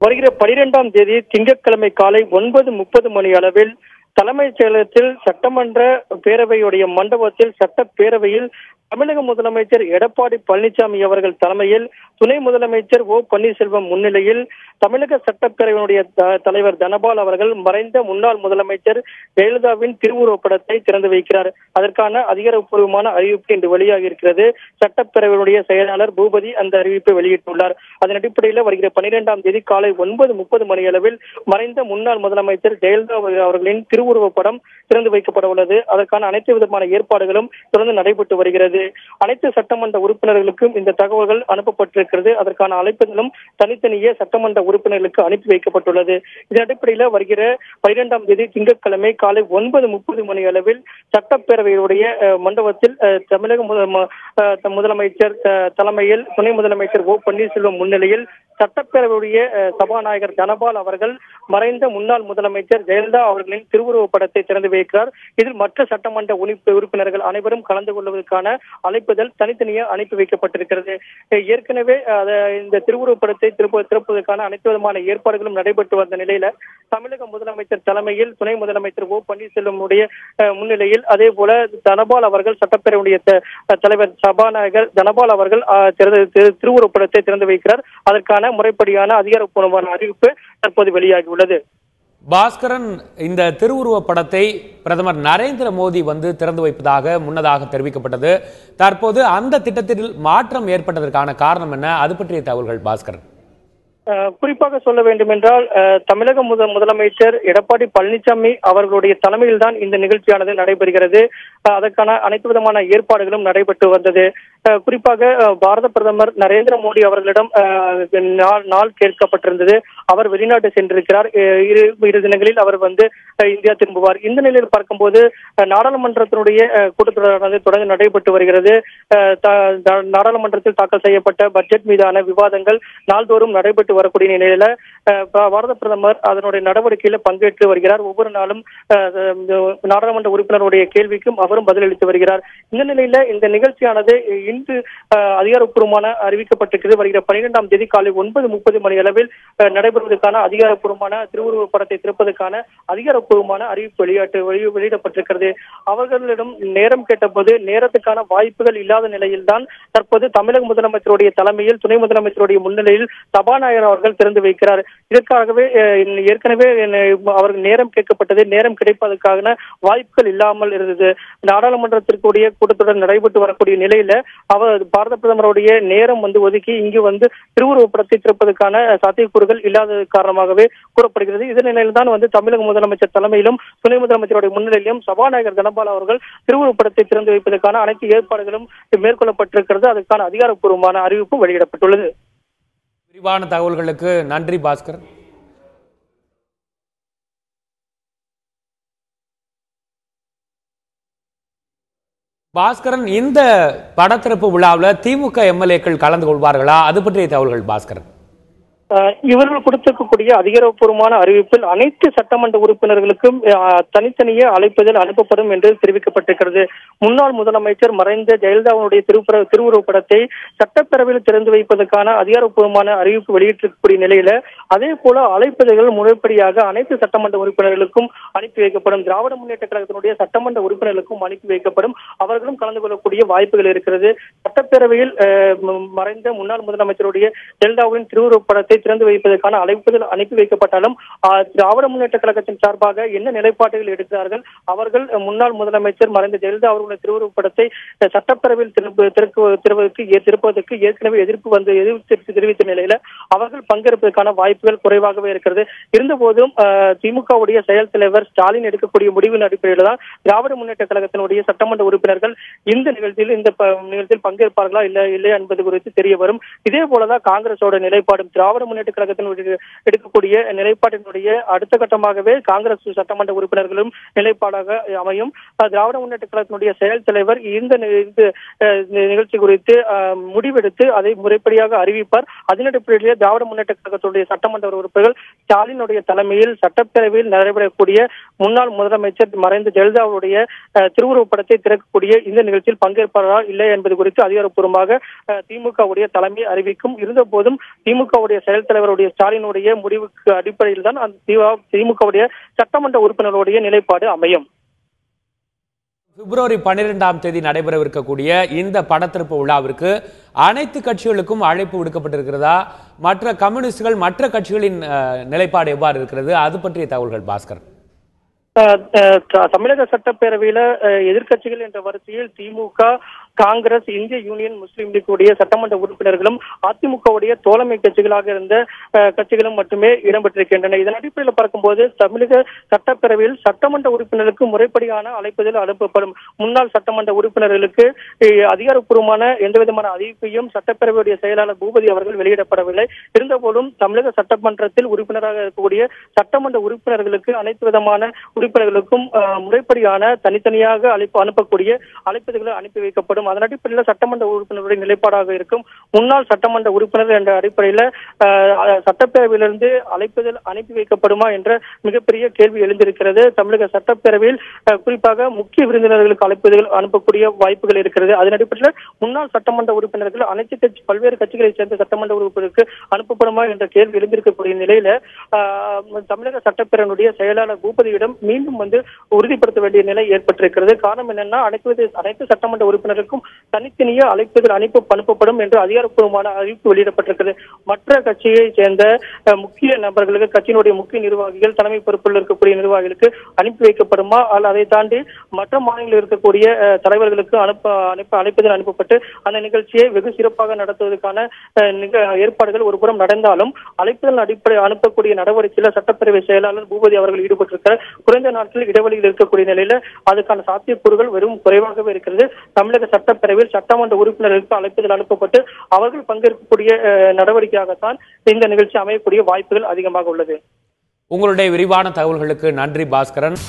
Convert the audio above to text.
வருகிற 12ஆம் தேதி திங்கட்கிழமை காலை 9:30 மணி அளவில் தலைமைச் செயலகத்தில் சட்டமன்ற பேரவையுடைய மண்டபத்தில் சட்டப்பேரவையில் தமிழக முதலமைச்சர் எடப்பாடி பழனிசாமி அவர்கள் தலைமையில் துணை முதலமைச்சர் ஓ பன்னீர்செல்வம் முன்னிலையில் தமிழக சட்டப்பேரவையினுடைய தலைவர் தனபால் அவர்கள் மறைந்த முன்னாள் முதலமைச்சர் ஜெயலலிதாவின் திருவுருவப் படத்தை திறந்து வைக்கிறார். அதற்கான அதிகாரப்பூர்வமான அறிவிப்பு இன்று வெளியாகி இருக்கிறது. சட்டப்பேரவையினுடைய செயலாளர் பூபதி அந்த அறிவிப்பை வெளியிட்டுள்ளார். அதன் அடிப்படையில் வருகிற 12ஆம் தேதி காலை 9:30 மணி அளவில் மறைந்த முன்னாள் முதலமைச்சர் ஜெயலலிதா அவர்களின் திருவுருவப் படம் திறந்து வைக்கப்பட உள்ளது. அதற்கான அனைத்து விதமான ஏற்பாடுகளும் தொடர்ந்து நடைபெற்று வருகிறது. அனைத்து சட்டமன்ற உறுப்பினர்களுக்கும் இந்த தகவல்கள் அனுப்பப்பட்டிருக்கிறது. அதற்கான அழைப்புகளும் தனித்தனியே சட்டமன்ற உறுப்பினர்களுக்கு அனுப்பி வைக்கப்பட்டுள்ளது. இதன் அடிப்படையில் வருகிற 12ஆம் தேதி திங்கட்கிழமை காலை 9:30 மணி அளவில் சட்டப்பேரவையுடைய மண்டபத்தில் தமிழக முதலமைச்சர் தலைமையில் துணை முதலமைச்சர் ஓ பன்னீர்செல்வம் முன்னிலையில் சட்டப்பேரவையுடைய சபாநாயகர் தனபால் அவர்கள் மறைந்த முன்னாள் முதலமைச்சர் ஜெயலலிதா அவர்களின் திருவுருவப் படத்தை திறந்து வைக்கிறார். இதில் மற்ற சட்டமன்ற உறுப்பினர்கள் அனைவரும் கலந்து கொள்வதற்கான அழைப்புதல் தனித்தனியே அனுப்பி வைக்கப்பட்டிருக்கிறது. ஏற்கனவே இந்த திருவுருவப் படத்தை திறப்பதற்கான அனைத்து விதமான ஏற்பாடுகளும் நடைபெற்று வந்த நிலையில தமிழக முதலமைச்சர் தலைமையில் துணை முதலமைச்சர் ஓ பன்னீர்செல்வம் முன்னிலையில் அதே போல தனபால் அவர்கள் சட்டப்பேரவையுடைய தலைவர் சபாநாயகர் தனபால் அவர்கள் திருவுருவப் படத்தை திறந்து வைக்கிறார். அதற்கான முறைப்படியான அதிகாரப்பூர்வமான அறிவிப்பு தற்போது வெளியாகியுள்ளது. பாஸ்கரன், இந்த திருவுருவப் படத்தை பிரதமர் நரேந்திர மோடி திறந்து வைப்பதாக முன்னதாக தெரிவிக்கப்பட்டது. தற்போது அந்த திட்டத்தில் மாற்றம் ஏற்பட்டதற்கான காரணம் என்ன? அது பற்றிய தகவல்கள் பாஸ்கரன். குறிப்பாக சொல்ல வேண்டும் என்றால் தமிழக முதலமைச்சர் எடப்பாடி பழனிசாமி அவர்களுடைய தலைமையில் தான் இந்த நிகழ்ச்சியானது நடைபெறுகிறது. அதற்கான அனைத்து விதமான ஏற்பாடுகளும் நடைபெற்று வந்தது. குறிப்பாக பாரத பிரதமர் நரேந்திர மோடி அவர்களிடம் நாள் கேட்கப்பட்டிருந்தது. அவர் வெளிநாட்டு சென்றிருக்கிறார். இரு தினங்களில் அவர் இந்தியா திரும்புவார். இந்த நிலையில் பார்க்கும்போது நாடாளுமன்றத்தினுடைய கூட்டத்தொடரானது தொடர்ந்து நடைபெற்று வருகிறது. நாடாளுமன்றத்தில் தாக்கல் செய்யப்பட்ட பட்ஜெட் மீதான விவாதங்கள் நாள்தோறும் நடைபெற்று வரக்கூடிய நிலையில பாரத பிரதமர் அதனுடைய நடவடிக்கையில பங்கேற்று வருகிறார். ஒவ்வொரு நாளும் நாடாளுமன்ற உறுப்பினருடைய கேள்விக்கும் அவரும் பதிலளித்து வருகிறார். இந்த நிலையில இந்த நிகழ்ச்சியானது இன்று அதிகாரப்பூர்வமான அறிவிக்கப்பட்டிருக்கிறது. வருகிற 12ஆம் தேதி காலை 9:30 மணி அளவில் நடைபெறுவதற்கான அதிகாரப்பூர்வமான திருவுருவப் படத்தை திறப்பதற்கான அதிகாரப்பூர்வமான அறிவிப்பு வெளியிடப்பட்டிருக்கிறது. அவர்களிடம் நேரம் கேட்டபோது நேரத்துக்கான வாய்ப்புகள் இல்லாத நிலையில்தான் தற்போது தமிழக முதலமைச்சருடைய தலைமையில் துணை முதலமைச்சருடைய முன்னிலையில் சபாநாயகர் அவர்கள் திறந்து வைக்கிறார். இதற்காகவே ஏற்கனவே அவர்கள் நேரம் கேட்கப்பட்டது. நேரம் கிடைப்பதற்கான வாய்ப்புகள் இல்லாமல் இருந்தது. நாடாளுமன்றத்திற்குரிய கூட்டத்தொடர் நடைபெற்று வரக்கூடிய நிலையில அவர் பாரத பிரதமருடைய நேரம் ஒதுக்கி இங்கு திருவுருவப் படத்தை திறப்பதற்கான சாத்தியக்கூறுகள் இல்லாத காரணமாகவே கூறப்படுகிறது. இதன் நிலையில்தான் தமிழக முதலமைச்சர் தலைமையிலும் துணை முதலமைச்சருடைய முன்னிலையிலும் சபாநாயகர் தனபால் அவர்கள் திருவுருவப் படத்தை திறந்து வைப்பதற்கான அனைத்து ஏற்பாடுகளும் மேற்கொள்ளப்பட்டிருக்கிறது. அதற்கான அதிகாரப்பூர்வமான அறிவிப்பு வெளியிடப்பட்டுள்ளது. விரிவான தகவல்களுக்கு நன்றி பாஸ்கர். பாஸ்கரன், இந்த படத்திறப்பு விழாவில் திமுக எம்எல்ஏக்கள் கலந்து கொள்வார்களா? அது பற்றிய தகவல்கள் பாஸ்கரன். இவர்கள் கொடுத்திருக்கக்கூடிய அதிகாரப்பூர்வமான அறிவிப்பில் அனைத்து சட்டமன்ற உறுப்பினர்களுக்கும் தனித்தனியே அழைப்புதல் அனுப்பப்படும் என்று தெரிவிக்கப்பட்டிருக்கிறது. முன்னாள் முதலமைச்சர் மறைந்த ஜெயலலிதாவுடைய திருவுருவப் படத்தை சட்டப்பேரவையில் திறந்து வைப்பதற்கான அதிகாரப்பூர்வமான அறிவிப்பு வெளியிட்டிருக்கக்கூடிய நிலையில அதே போல அழைப்புதல்கள் முறைப்படியாக அனைத்து சட்டமன்ற உறுப்பினர்களுக்கும் அனுப்பி வைக்கப்படும். திராவிட முன்னேற்ற கழகத்தினுடைய சட்டமன்ற உறுப்பினர்களுக்கும் அனுப்பி வைக்கப்படும். அவர்களும் கலந்து கொள்ளக்கூடிய வாய்ப்புகள் இருக்கிறது. சட்டப்பேரவையில் மறைந்த முன்னாள் முதலமைச்சருடைய ஜெயலலிதாவின் திருவுருவப் படத்தை திறந்து வைப்பதற்கான அழைப்புதல் அனுப்பி வைக்கப்பட்டாலும் திராவிட முன்னேற்ற கழகத்தின் சார்பாக என்ன நிலைப்பாடுகள் எடுக்கிறார்கள்? அவர்கள் முன்னாள் முதலமைச்சர் மறைந்த ஜெயலலிதா அவர்களுடைய திருவுருவப் படத்தை சட்டப்பேரவையில் திறப்பதற்கு ஏற்கனவே எதிர்ப்பு தெரிவித்த நிலையில அவர்கள் பங்கேற்பதற்கான வாய்ப்புகள் குறைவாகவே இருக்கிறது. இருந்தபோதும் திமுகவுடைய செயல் தலைவர் ஸ்டாலின் எடுக்கக்கூடிய முடிவின் அடிப்படையில் தான் திராவிட முன்னேற்ற கழகத்தினுடைய சட்டமன்ற உறுப்பினர்கள் இந்த நிகழ்ச்சியில் பங்கேற்பார்களா இல்லையா என்பது குறித்து தெரிய வரும். இதே போலதான் காங்கிரஸோட நிலைப்பாடும் திராவிட முன்னேற்ற கழகத்தினுடைய எடுக்கக்கூடிய நிலைப்பாட்டினுடைய அடுத்த கட்டமாகவே காங்கிரஸ் சட்டமன்ற உறுப்பினர்களும் நிலைப்பாடாக அமையும். திராவிட முன்னேற்ற கழகத்தினுடைய செயல் தலைவர் இந்த நிகழ்ச்சி குறித்து முடிவெடுத்து அதை முறைப்படியாக அறிவிப்பார். அதன் அடிப்படையிலே திராவிட முன்னேற்ற கழகத்துடைய சட்டமன்ற உறுப்பினர்கள் ஸ்டாலினுடைய தலைமையில் சட்டப்பேரவையில் நடைபெறக்கூடிய முன்னாள் முதலமைச்சர் மறைந்த ஜெயலலிதாவுடைய திருவுருவப் படத்தை திறக்கக்கூடிய இந்த நிகழ்ச்சியில் பங்கேற்பாரா இல்லை என்பது குறித்து அதிகாரப்பூர்வமாக திமுகவுடைய தலைமை அறிவிக்கும். இருந்த போதும் திமுகவுடைய செயல் செயல் தலைவருடைய ஸ்டாலினுடைய முடிவுக்கு அடிப்படையில் தான் அந்த திமுகவுடைய சட்டமன்ற உறுப்பினர்களுடைய நிலைப்பாடு அமையும். பிப்ரவரி 12ஆம் தேதி நடைபெறவிருக்கக்கூடிய இந்த படத்திருப்பு விழாவிற்கு அனைத்து கட்சிகளுக்கும் அழைப்பு விடுக்கப்பட்டிருக்கிறதா? மற்ற கம்யூனிஸ்டுகள் மற்ற கட்சிகளின் நிலைப்பாடு எவ்வாறு இருக்கிறது? அது பற்றிய தகவல்கள் பாஸ்கர். தமிழக சட்டப்பேரவையில எதிர்கட்சிகள் என்ற வரிசையில் திமுக, காங்கிரஸ், இந்திய யூனியன் முஸ்லீம் லீக் உடைய சட்டமன்ற உறுப்பினர்களும் அதிமுகவுடைய தோழமை கட்சிகளாக இருந்த கட்சிகளும் மட்டுமே இடம்பெற்றிருக்கின்றன. இதன் அடிப்படையில் பார்க்கும்போது தமிழக சட்டப்பேரவையில் சட்டமன்ற உறுப்பினர்களுக்கு முறைப்படியான அழைப்புதல் அனுப்பப்படும். முன்னாள் சட்டமன்ற உறுப்பினர்களுக்கு அதிகாரப்பூர்வமான எந்தவிதமான அறிவிப்பையும் சட்டப்பேரவையுடைய செயலாளர் பூபதி அவர்கள் வெளியிடப்படவில்லை. இருந்தபோதும் தமிழக சட்டமன்றத்தில் உறுப்பினராக இருக்கக்கூடிய சட்டமன்ற உறுப்பினர்களுக்கு அனைத்து விதமான உறுப்பினர்களுக்கும் முறைப்படியான தனித்தனியாக அனுப்பக்கூடிய அழைப்புதல்கள் அனுப்பி வைக்கப்படும். அதன் அடிப்படையில் சட்டமன்ற உறுப்பினருடைய நிலைப்பாடாக இருக்கும். முன்னாள் சட்டமன்ற உறுப்பினர் என்ற அடிப்படையில் சட்டப்பேரவையிலிருந்து அழைப்புதல் அனுப்பி வைக்கப்படுமா என்ற மிகப்பெரிய கேள்வி எழுந்திருக்கிறது. தமிழக சட்டப்பேரவையில் குறிப்பாக முக்கிய விருந்தினர்களுக்கு அழைப்புதல் அனுப்பக்கூடிய வாய்ப்புகள் இருக்கிறது. அதன் அடிப்படையில் முன்னாள் சட்டமன்ற உறுப்பினர்கள் அனைத்து பல்வேறு கட்சிகளைச் சேர்ந்த சட்டமன்ற உறுப்பினருக்கு அனுப்பப்படுமா என்ற கேள்வி எழுந்திருக்கக்கூடிய நிலையில தமிழக சட்டப்பேரவையுடைய செயலாளர் பூபதியிடம் மீண்டும் உறுதிப்படுத்த வேண்டிய நிலை ஏற்பட்டிருக்கிறது. காரணம் என்னன்னா அனைத்து சட்டமன்ற உறுப்பினருக்கும் தனித்தனியே அழைப்புதல் அனுப்பப்படும் என்று அதிகாரப்பூர்வமான அறிவிப்பு வெளியிடப்பட்டிருக்கிறது. மற்ற கட்சியை சேர்ந்த முக்கிய நபர்களுக்கு, கட்சியினுடைய முக்கிய நிர்வாகிகள், தலைமை பொறுப்பில் இருக்கக்கூடிய நிர்வாகிகளுக்கு அனுப்பி வைக்கப்படுமா அல்ல அதை தாண்டி மற்ற மாநிலங்களில் இருக்கக்கூடிய தலைவர்களுக்கு அழைப்புதல் அனுப்பப்பட்டு அந்த நிகழ்ச்சியை வெகு சிறப்பாக நடத்துவதற்கான ஏற்பாடுகள் ஒருபுறம் நடந்தாலும் அழைப்புதல் அடிப்படை அனுப்பக்கூடிய நடவடிக்கையில் சட்டப்பேரவை செயலாளர் பூபதி அவர்கள் ஈடுபட்டிருக்கிற குறைந்த நாட்களில் இடைவெளியில் இருக்கக்கூடிய நிலையில அதுக்கான சாத்தியக்கூறுகள் வெறும் குறைவாகவே இருக்கிறது. தமிழக சட்டப்பேரவையில் சட்டமன்ற உறுப்பினர்களுக்கு அழைப்புதல் அனுப்பப்பட்டு அவர்கள் பங்கேற்கக்கூடிய நடவடிக்கையாகத்தான் இந்த நிகழ்ச்சி அமையக்கூடிய வாய்ப்புகள் அதிகமாக உள்ளது. உங்களுடைய விரிவான தகவல்களுக்கு நன்றி பாஸ்கரன்.